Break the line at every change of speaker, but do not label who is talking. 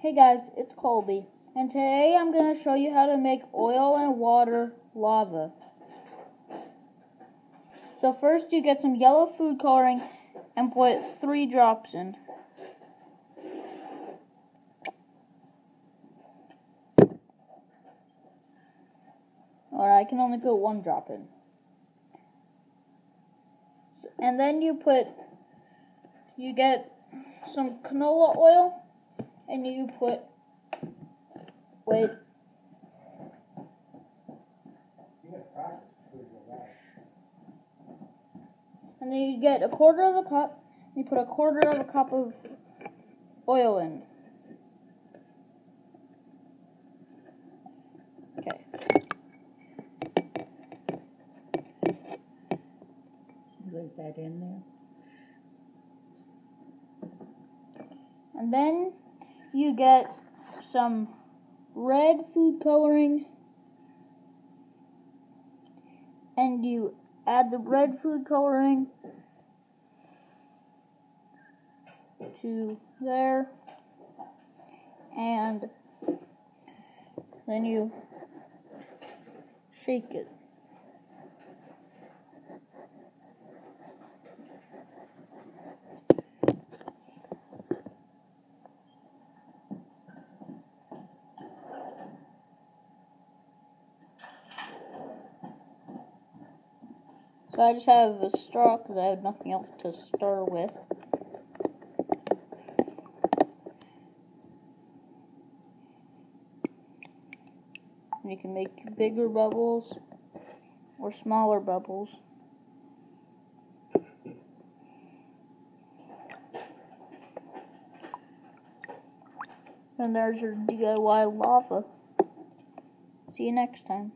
Hey guys, it's Colby, and today I'm going to show you how to make oil and water lava. So first you get some yellow food coloring and put 3 drops in. Or I can only put 1 drop in. And then you get some canola oil and you put, and then you get 1/4 of a cup, you put 1/4 of a cup of oil in. Okay.
Leave that in there.
And then you get some red food coloring and you add the red food coloring to there, and then you shake it. So I just have a straw because I have nothing else to stir with. And you can make bigger bubbles or smaller bubbles. And there's your DIY lava. See you next time.